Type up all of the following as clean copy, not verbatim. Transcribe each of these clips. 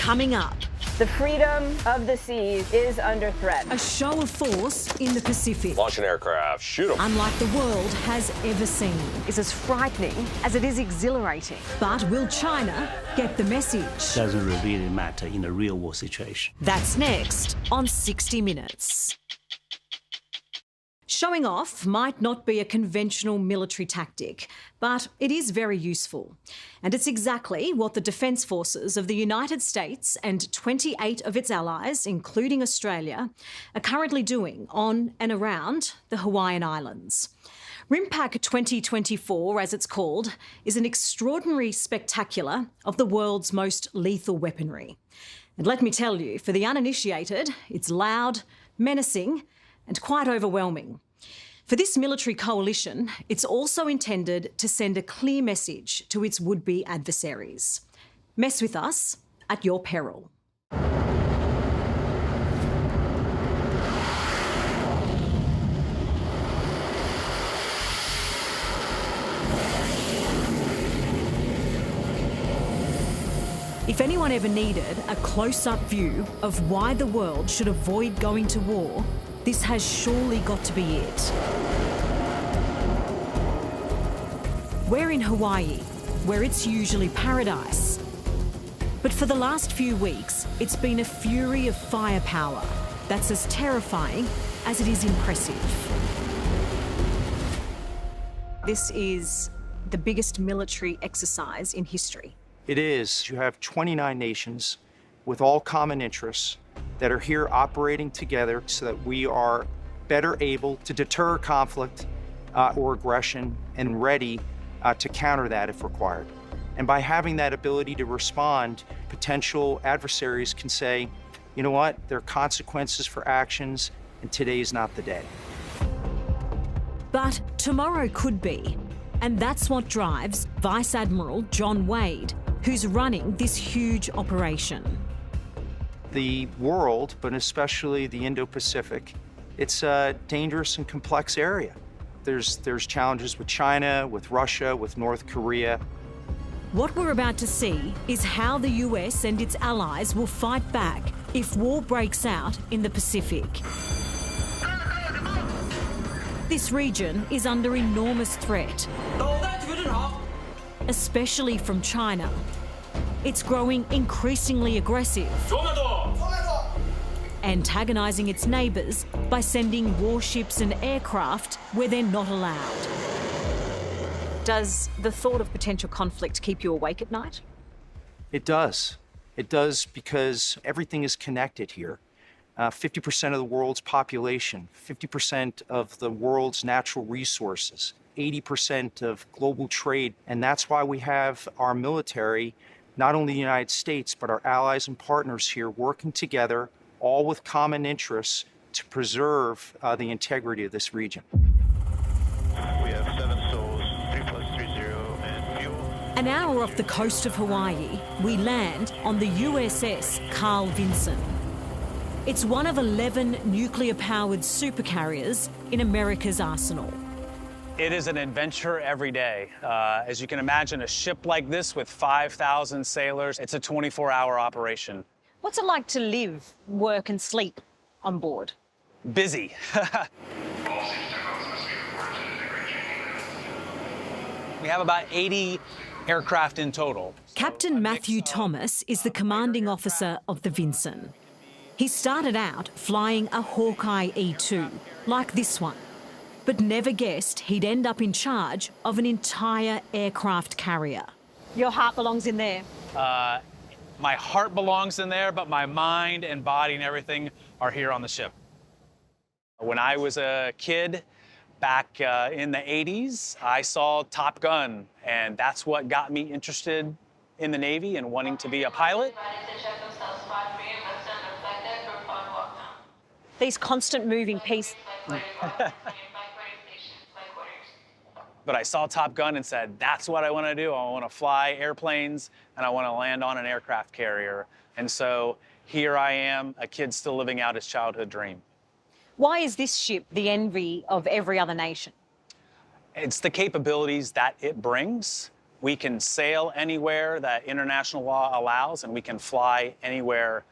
Coming up, the freedom of the seas is under threat. a show of force in the Pacific, Launch an aircraft, shoot them. unlike the world has ever seen. It's as frightening as it is exhilarating. But will China get the message? Doesn't really matter in a real war situation. That's next on 60 Minutes. Showing off might not be a conventional military tactic, but it is very useful. And it's exactly what the Defence Forces of the United States and 28 of its allies, including Australia, are currently doing on and around the Hawaiian Islands. RIMPAC 2024, as it's called, is an extraordinary spectacular of the world's most lethal weaponry. And let me tell you, for the uninitiated, it's loud, menacing, and quite overwhelming. For this military coalition, it's also intended to send a clear message to its would-be adversaries. Mess with us at your peril. If anyone ever needed a close-up view of why the world should avoid going to war, this has surely got to be it. We're in Hawaii, where it's usually paradise. But for the last few weeks, it's been a fury of firepower that's as terrifying as it is impressive. This is the biggest military exercise in history. It is. You have 29 nations with all common interests that are here operating together so that we are better able to deter conflict or aggression and ready to counter that if required. And by having that ability to respond, potential adversaries can say, you know what, there are consequences for actions, and today's not the day. But tomorrow could be. And that's what drives Vice Admiral John Wade, who's running this huge operation. The world, but especially the Indo-Pacific, it's a dangerous and complex area. There's challenges with China, with Russia, with North Korea. What we're about to see is how the US and its allies will fight back if war breaks out in the Pacific. This region is under enormous threat, especially from China. It's growing increasingly aggressive, antagonising its neighbours by sending warships and aircraft where they're not allowed. Does the thought of potential conflict keep you awake at night? It does. It does because everything is connected here. 50% of the world's population, 50% of the world's natural resources, 80% of global trade. And that's why we have our military, not only the United States, but our allies and partners here working together, all with common interests to preserve the integrity of this region. We have 7 souls, 3+30 and fuel. An hour off the coast of Hawaii, we land on the USS Carl Vinson. It's one of 11 nuclear-powered supercarriers in America's arsenal. It is an adventure every day. As you can imagine, a ship like this with 5,000 sailors, it's a 24-hour operation. What's it like to live, work and sleep on board? Busy. We have about 80 aircraft in total. Captain Matthew Thomas is the commanding officer of the Vinson. He started out flying a Hawkeye E2, like this one, but never guessed he'd end up in charge of an entire aircraft carrier. Your heart belongs in there. My heart belongs in there, but my mind and body and everything are here on the ship. When I was a kid, back in the 80s, I saw Top Gun, and that's what got me interested in the Navy and wanting to be a pilot. These constant moving pieces. But I saw Top Gun and said, that's what I want to do. I want to fly airplanes, and I want to land on an aircraft carrier. And so here I am, a kid still living out his childhood dream. Why is this ship the envy of every other nation? It's the capabilities that it brings. We can sail anywhere that international law allows, and we can fly anywhere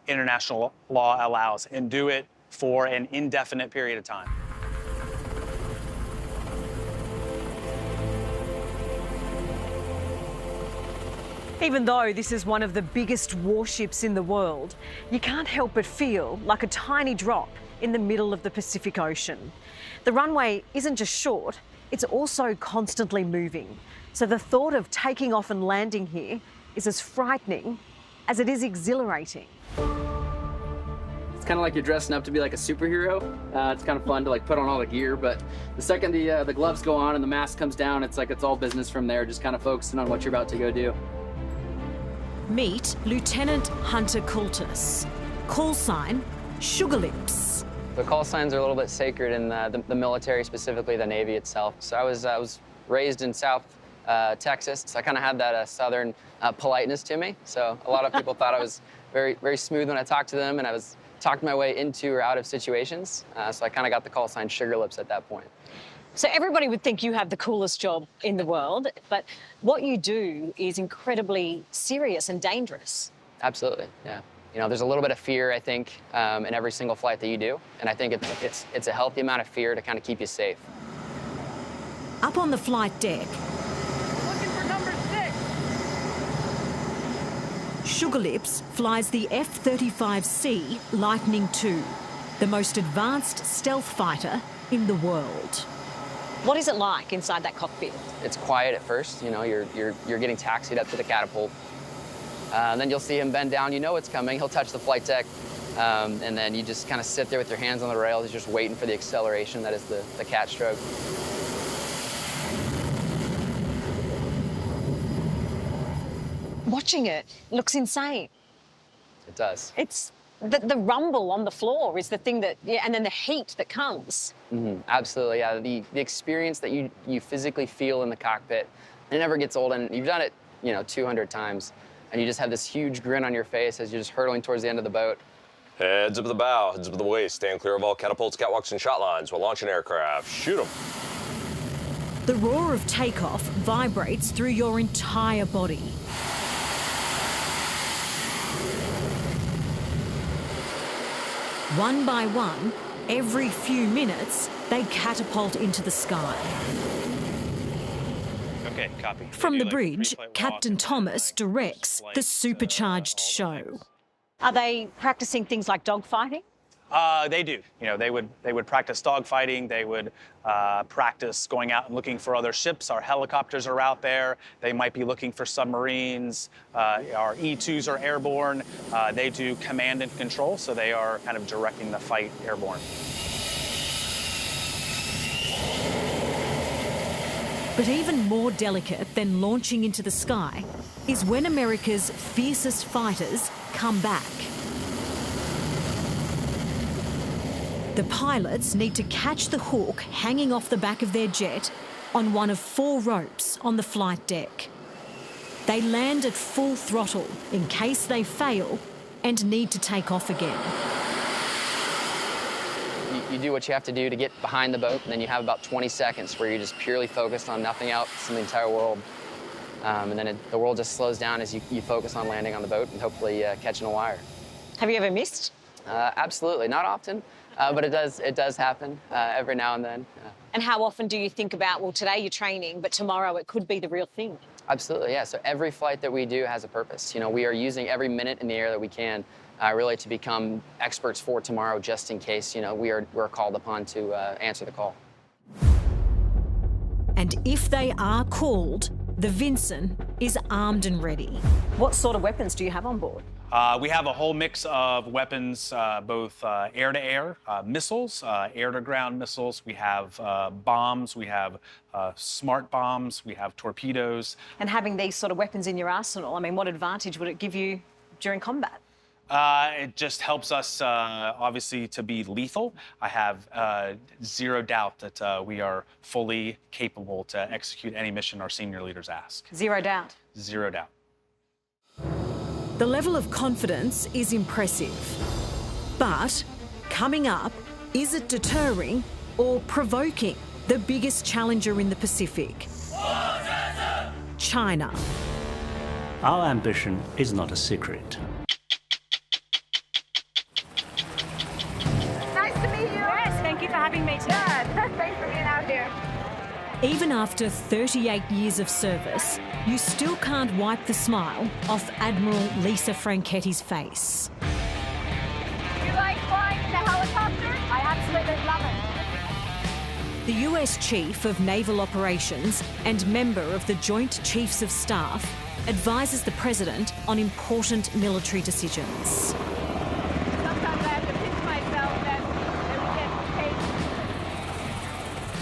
international law allows, and do it for an indefinite period of time. Even though this is one of the biggest warships in the world, you can't help but feel like a tiny drop in the middle of the Pacific Ocean. The runway isn't just short, it's also constantly moving. So the thought of taking off and landing here is as frightening as it is exhilarating. It's kind of like you're dressing up to be like a superhero. It's kind of fun to like put on all the gear, but the second the gloves go on and the mask comes down, it's like it's all business from there, just kind of focusing on what you're about to go do. Meet Lieutenant Hunter Coultis. Call sign, Sugar Lips. The call signs are a little bit sacred in the military, specifically the Navy itself. So I was raised in South Texas, so I kind of had that Southern politeness to me. So a lot of people thought I was very, very smooth when I talked to them, and I was talked my way into or out of situations. So I kind of got the call sign Sugar Lips at that point. So everybody would think you have the coolest job in the world, but what you do is incredibly serious and dangerous. Absolutely, yeah. You know, there's a little bit of fear, I think, in every single flight that you do, and I think it's a healthy amount of fear to kind of keep you safe. Up on the flight deck, Looking for number 6. Sugar Lips flies the F-35C Lightning II, the most advanced stealth fighter in the world. What is it like inside that cockpit? It's quiet at first, you know, you're getting taxied up to the catapult. Then you'll see him bend down, you know it's coming, he'll touch the flight deck, and then you just kind of sit there with your hands on the rails, just waiting for the acceleration that is the cat stroke. Watching it looks insane. It does. It's the rumble on the floor is the thing that, yeah, and then the heat that comes. Mm-hmm. Absolutely, yeah. The experience that you physically feel in the cockpit, it never gets old, and you've done it, you know, 200 times, and you just have this huge grin on your face as you're just hurtling towards the end of the boat. Heads up at the bow, heads up at the waist, stand clear of all catapults, catwalks, and shot lines while launching aircraft. Shoot them. The roar of takeoff vibrates through your entire body. One by one, every few minutes, they catapult into the sky. Okay, copy. From the bridge, Captain Thomas directs the supercharged show. Are they practicing things like dogfighting? They do. You know, they would practice dogfighting. They would practice going out and looking for other ships. Our helicopters are out there. They might be looking for submarines. Our E-2s are airborne. They do command and control, so they are kind of directing the fight airborne. But even more delicate than launching into the sky is when America's fiercest fighters come back. The pilots need to catch the hook hanging off the back of their jet on one of 4 ropes on the flight deck. They land at full throttle in case they fail and need to take off again. You do what you have to do to get behind the boat, and then you have about 20 seconds where you're just purely focused on nothing else in the entire world. And then the world just slows down as you focus on landing on the boat and hopefully catching a wire. Have you ever missed? Absolutely, not often. But it does happen every now and then. And how often do you think about, well, today you're training, but tomorrow it could be the real thing? Absolutely, yeah. So every flight that we do has a purpose. You know, we are using every minute in the air that we can really to become experts for tomorrow, just in case, you know, we're called upon to answer the call. And if they are called, the Vinson is armed and ready. What sort of weapons do you have on board? We have a whole mix of weapons, both air-to-air missiles, air-to-ground missiles. We have bombs. We have smart bombs. We have torpedoes. And having these sort of weapons in your arsenal, I mean, what advantage would it give you during combat? It just helps us, obviously, to be lethal. I have zero doubt that we are fully capable to execute any mission our senior leaders ask. Zero doubt? Zero doubt. The level of confidence is impressive. But coming up, is it deterring or provoking the biggest challenger in the Pacific? China. Our ambition is not a secret. Nice to meet you. Yes, thank you for having me today. Yeah, thanks for being out here. Even after 38 years of service, you still can't wipe the smile off Admiral Lisa Franchetti's face. You like flying in the helicopter? I absolutely love it. The US Chief of Naval Operations and member of the Joint Chiefs of Staff advises the President on important military decisions. Sometimes I have to pinch myself that we get paid.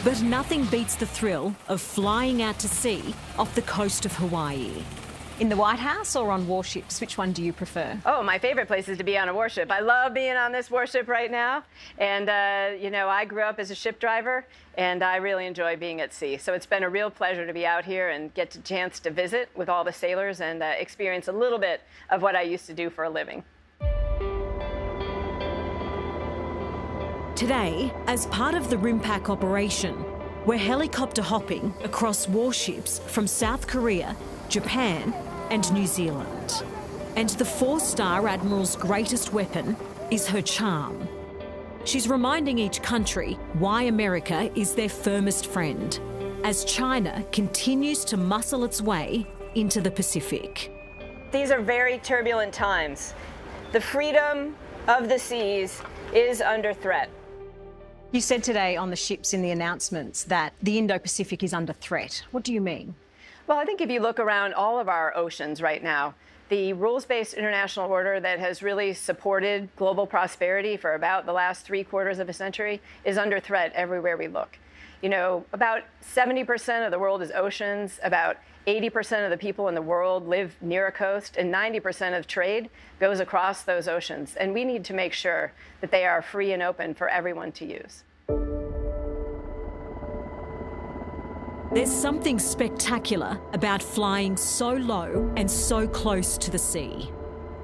But nothing beats the thrill of flying out to sea off the coast of Hawaii. In the White House or on warships, which one do you prefer? Oh, my favorite place is to be on a warship. I love being on this warship right now. And, you know, I grew up as a ship driver, and I really enjoy being at sea. So it's been a real pleasure to be out here and get the chance to visit with all the sailors and experience a little bit of what I used to do for a living. Today, as part of the RIMPAC operation, we're helicopter hopping across warships from South Korea, Japan and New Zealand. And the four-star Admiral's greatest weapon is her charm. She's reminding each country why America is their firmest friend, as China continues to muscle its way into the Pacific. These are very turbulent times. The freedom of the seas is under threat. You said today on the ships in the announcements that the Indo-Pacific is under threat. What do you mean? Well, I think if you look around all of our oceans right now, the rules-based international order that has really supported global prosperity for about the last 3/4 of a century is under threat everywhere we look. You know, about 70% of the world is oceans, about 80% of the people in the world live near a coast, and 90% of trade goes across those oceans. And we need to make sure that they are free and open for everyone to use. There's something spectacular about flying so low and so close to the sea.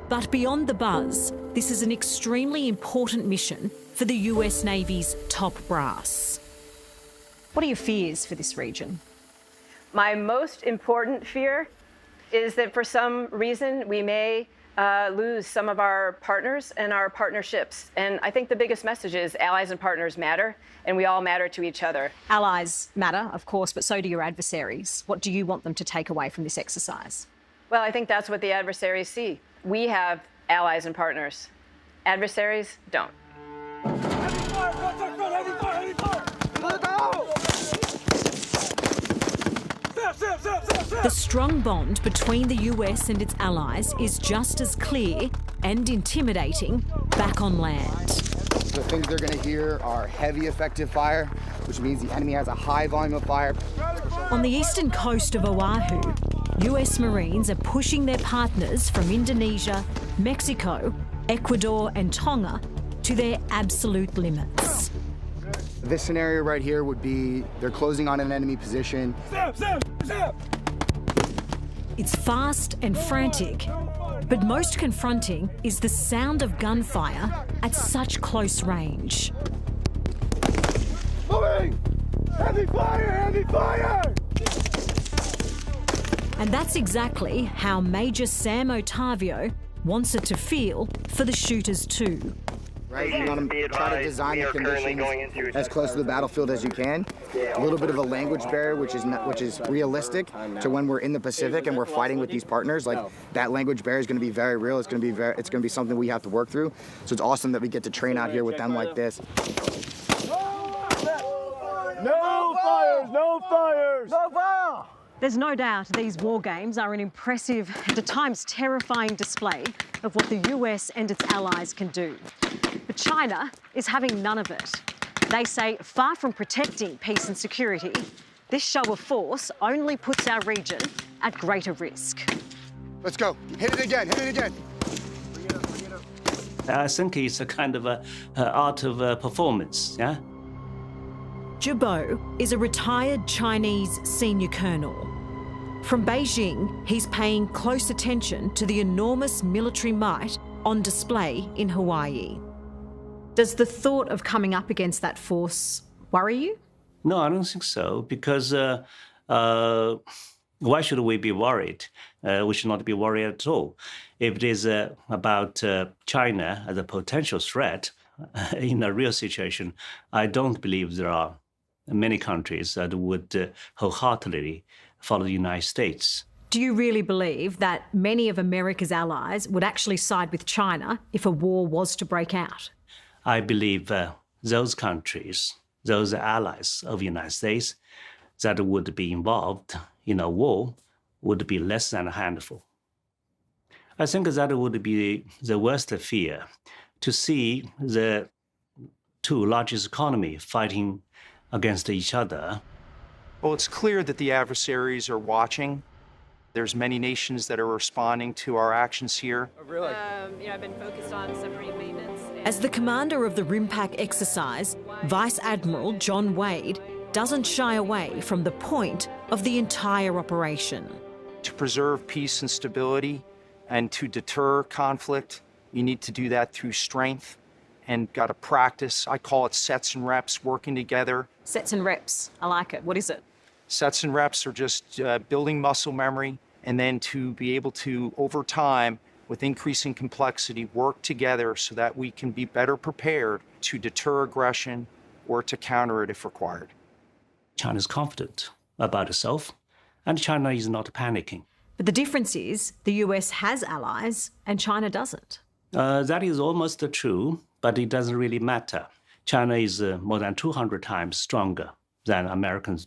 But beyond the buzz, this is an extremely important mission for the US Navy's top brass. What are your fears for this region? My most important fear is that for some reason we may lose some of our partners and our partnerships. And I think the biggest message is allies and partners matter, and we all matter to each other. Allies matter, of course, but so do your adversaries. What do you want them to take away from this exercise? Well, I think that's what the adversaries see. We have allies and partners. Adversaries don't. The strong bond between the US and its allies is just as clear and intimidating back on land. The things they're going to hear are heavy effective fire, which means the enemy has a high volume of fire. On the eastern coast of Oahu, US Marines are pushing their partners from Indonesia, Mexico, Ecuador and Tonga to their absolute limits. This scenario right here would be they're closing on an enemy position. It's fast and frantic, but most confronting is the sound of gunfire at such close range. Moving! Heavy fire! Heavy fire! And that's exactly how Major Sam Otavio wants it to feel for the shooters too. Right, you want to try to design the conditions as close to the battlefield as you can. A little bit of a language barrier, which is realistic to when we're in the Pacific and we're fighting with these partners. Like that language barrier is going to be very real. It's going to be something we have to work through. So it's awesome that we get to train out here with them like this. No fires! No fires! No fire! There's no doubt these war games are an impressive and at times terrifying display of what the US and its allies can do. But China is having none of it. They say, far from protecting peace and security, this show of force only puts our region at greater risk. Let's go. Hit it again. Hit it again. I think it's a kind of art of performance, yeah? Jibo is a retired Chinese senior colonel. From Beijing, he's paying close attention to the enormous military might on display in Hawaii. Does the thought of coming up against that force worry you? No, I don't think so, because Why should we be worried? We should not be worried at all. If it is about China as a potential threat in a real situation, I don't believe there are many countries that would wholeheartedly follow the United States. Do you really believe that many of America's allies would actually side with China if a war was to break out? I believe those countries, those allies of the United States that would be involved in a war would be less than a handful. I think that would be the worst fear, to see the two largest economies fighting against each other. Well, it's clear that the adversaries are watching. There's many nations that are responding to our actions here. Oh, really? I've been focused on submarine maintenance. As the commander of the RIMPAC exercise, Vice Admiral John Wade doesn't shy away from the point of the entire operation. To preserve peace and stability and to deter conflict, you need to do that through strength and got to practice. I call it sets and reps, working together. Sets and reps, I like it. What is it? Sets and reps are just building muscle memory, and then to be able to, over time, with increasing complexity, work together so that we can be better prepared to deter aggression or to counter it if required. China is confident about itself, and China is not panicking. But the difference is the US has allies and China doesn't. That is almost true, but it doesn't really matter. China is more than 200 times stronger than American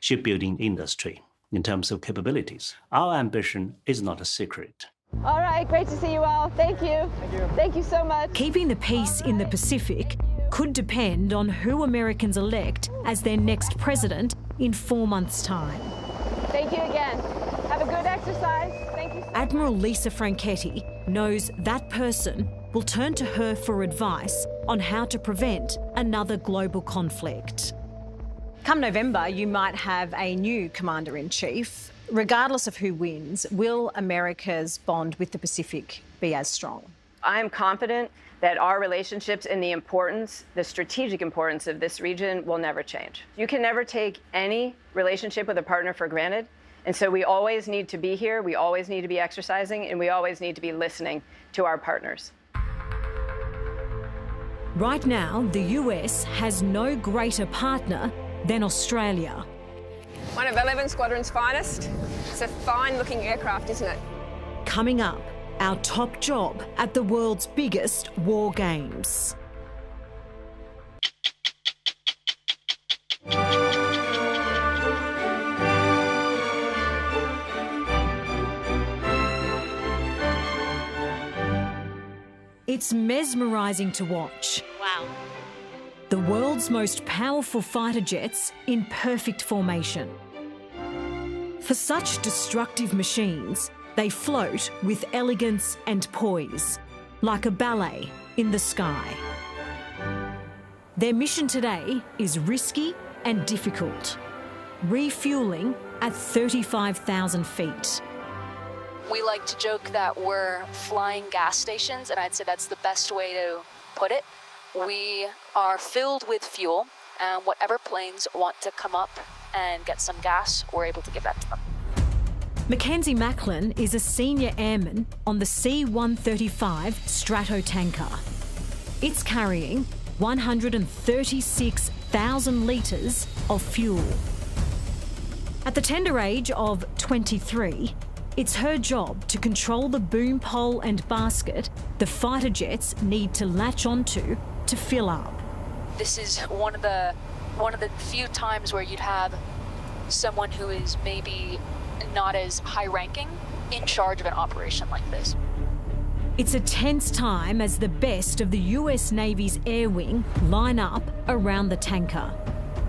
shipbuilding industry in terms of capabilities. Our ambition is not a secret. All right, great to see you all. Thank you. Thank you. Thank you so much. Keeping the peace in the Pacific could depend on who Americans elect as their next president in 4 months' time. Thank you again. Have a good exercise. Thank you so much. Admiral Lisa Franchetti knows that person will turn to her for advice on how to prevent another global conflict. Come November, you might have a new Commander-in-Chief. Regardless of who wins, will America's bond with the Pacific be as strong? I'm confident that our relationships and the strategic importance of this region will never change. You can never take any relationship with a partner for granted. And so we always need to be here, we always need to be exercising, and we always need to be listening to our partners. Right now, the US has no greater partner than Australia. One of 11 Squadron's finest. It's a fine-looking aircraft, isn't it? Coming up, our top job at the world's biggest war games. It's mesmerising to watch. Wow. The world's most powerful fighter jets in perfect formation. For such destructive machines, they float with elegance and poise, like a ballet in the sky. Their mission today is risky and difficult, refuelling at 35,000 feet. We like to joke that we're flying gas stations, and I'd say that's the best way to put it. We are filled with fuel, and whatever planes want to come up and get some gas, we're able to give that to them. Mackenzie Macklin is a senior airman on the C-135 Stratotanker. It's carrying 136,000 litres of fuel. At the tender age of 23, it's her job to control the boom pole and basket the fighter jets need to latch onto to fill up. This is one of the few times where you'd have someone who is maybe not as high-ranking in charge of an operation like this. It's a tense time as the best of the US Navy's air wing line up around the tanker.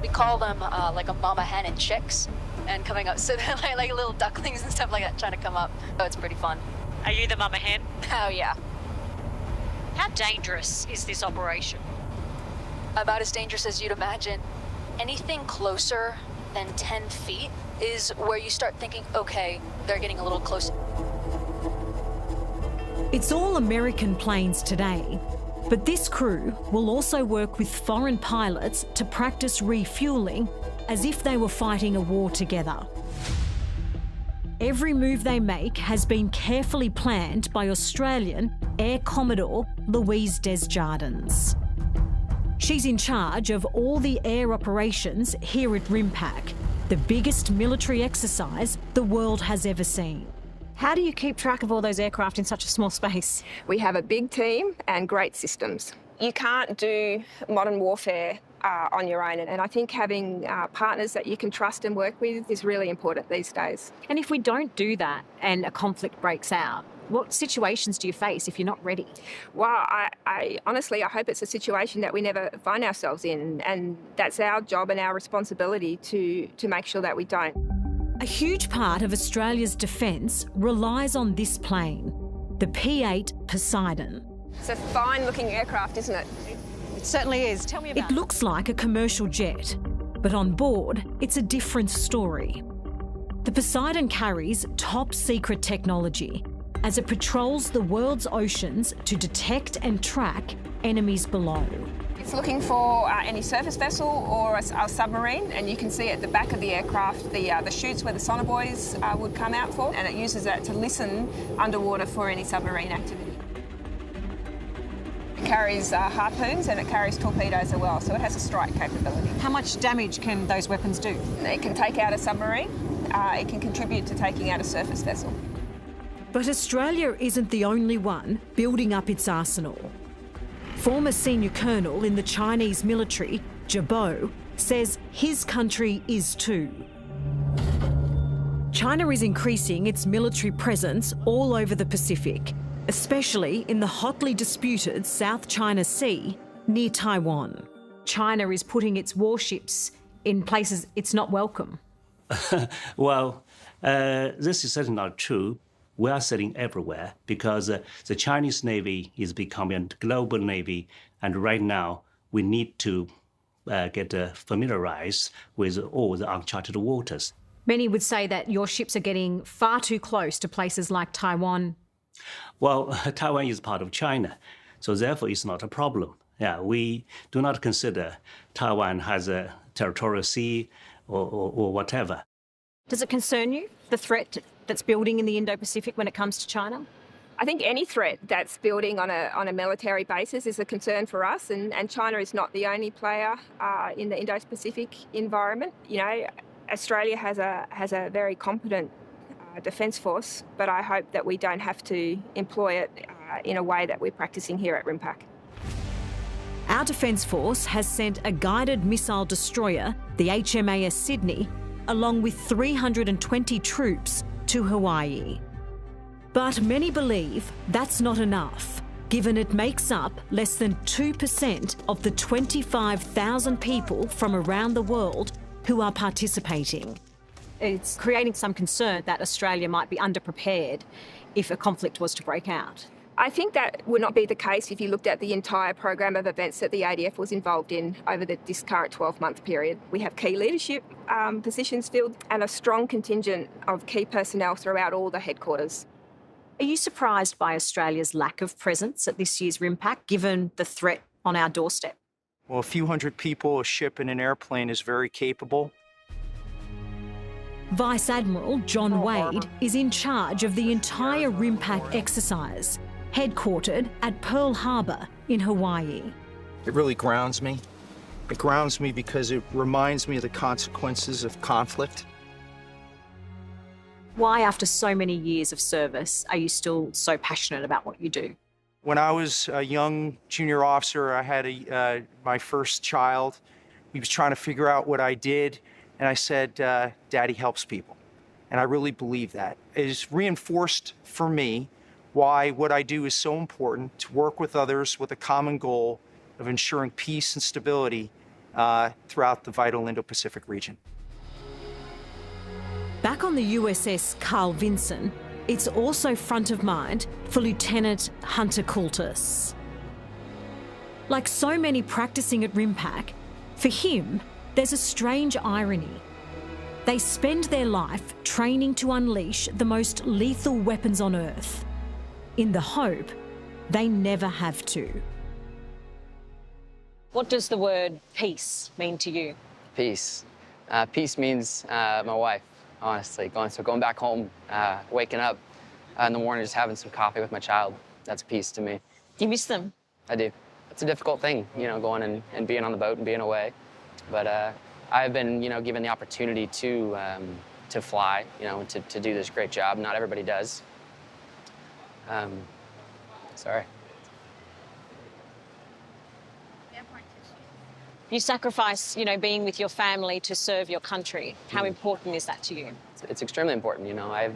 We call them like a mama hen and chicks, and coming up, so they're like little ducklings and stuff like that trying to come up. Oh, it's pretty fun. Are you the mama hen? Oh, yeah. How dangerous is this operation? About as dangerous as you'd imagine. Anything closer than 10 feet is where you start thinking, okay, they're getting a little close. It's all American planes today, but this crew will also work with foreign pilots to practice refueling as if they were fighting a war together. Every move they make has been carefully planned by Australian Air Commodore Louise Desjardins. She's in charge of all the air operations here at RIMPAC, the biggest military exercise the world has ever seen. How do you keep track of all those aircraft in such a small space? We have a big team and great systems. You can't do modern warfare on your own, and I think having partners that you can trust and work with is really important these days. And if we don't do that and a conflict breaks out, what situations do you face if you're not ready? Well, I honestly, I hope it's a situation that we never find ourselves in, and that's our job and our responsibility to make sure that we don't. A huge part of Australia's defence relies on this plane, the P-8 Poseidon. It's a fine-looking aircraft, isn't it? It certainly is. Tell me about it. It looks like a commercial jet, but on board, it's a different story. The Poseidon carries top-secret technology as it patrols the world's oceans to detect and track enemies below. It's looking for any surface vessel or a submarine, and you can see at the back of the aircraft the chutes where the sonobuoys would come out for, and it uses that to listen underwater for any submarine activity. It carries harpoons and it carries torpedoes as well, so it has a strike capability. How much damage can those weapons do? It can take out a submarine, it can contribute to taking out a surface vessel. But Australia isn't the only one building up its arsenal. Former senior colonel in the Chinese military, Jabo, says his country is too. China is increasing its military presence all over the Pacific, especially in the hotly disputed South China Sea near Taiwan. China is putting its warships in places it's not welcome. Well, this is certainly not true. We are sailing everywhere because the Chinese Navy is becoming a global navy, and right now we need to get familiarized with all the uncharted waters. Many would say that your ships are getting far too close to places like Taiwan. Well, Taiwan is part of China, so therefore it's not a problem. Yeah, we do not consider Taiwan has a territorial sea or whatever. Does it concern you, the threat that's building in the Indo-Pacific when it comes to China? I think any threat that's building on a military basis is a concern for us, and China is not the only player in the Indo-Pacific environment. You know, Australia has a very competent defence force, but I hope that we don't have to employ it in a way that we're practising here at RIMPAC. Our Defence Force has sent a guided missile destroyer, the HMAS Sydney, along with 320 troops to Hawaii. But many believe that's not enough, given it makes up less than 2% of the 25,000 people from around the world who are participating. It's creating some concern that Australia might be underprepared if a conflict was to break out. I think that would not be the case if you looked at the entire program of events that the ADF was involved in over this current 12-month period. We have key leadership positions filled and a strong contingent of key personnel throughout all the headquarters. Are you surprised by Australia's lack of presence at this year's RIMPAC, given the threat on our doorstep? Well, a few hundred people, a ship and an airplane is very capable. Vice Admiral John Wade is in charge of the entire RIMPAC exercise, headquartered at Pearl Harbor in Hawaii. It really grounds me. It grounds me because it reminds me of the consequences of conflict. Why, after so many years of service, are you still so passionate about what you do? When I was a young junior officer, I had my first child. He was trying to figure out what I did, and I said, Daddy helps people. And I really believe that. It is reinforced for me why what I do is so important, to work with others with a common goal of ensuring peace and stability throughout the vital Indo-Pacific region. Back on the USS Carl Vinson, it's also front of mind for Lieutenant Hunter Coultis. Like so many practicing at RIMPAC, for him, there's a strange irony. They spend their life training to unleash the most lethal weapons on Earth, in the hope they never have to. What does the word peace mean to you? Peace. Peace means my wife. honestly. Going back home, waking up in the morning, just having some coffee with my child, that's peace to me. You miss them? I do. It's a difficult thing, you know, going and being on the boat and being away. But I've been, you know, given the opportunity to fly, you know, to do this great job. Not everybody does. Sorry. You sacrifice, you know, being with your family to serve your country. How important is that to you? It's extremely important, you know. I've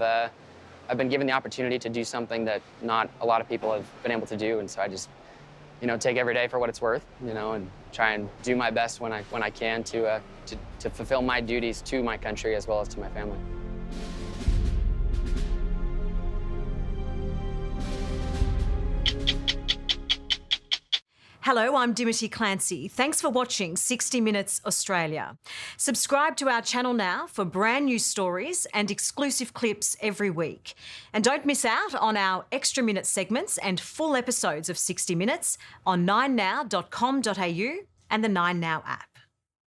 been given the opportunity to do something that not a lot of people have been able to do, and so I just, you know, take every day for what it's worth, you know, and try and do my best when I can to fulfill my duties to my country as well as to my family. Hello, I'm Dimity Clancey. Thanks for watching 60 Minutes Australia. Subscribe to our channel now for brand new stories and exclusive clips every week. And don't miss out on our extra minute segments and full episodes of 60 Minutes on 9now.com.au and the 9Now app.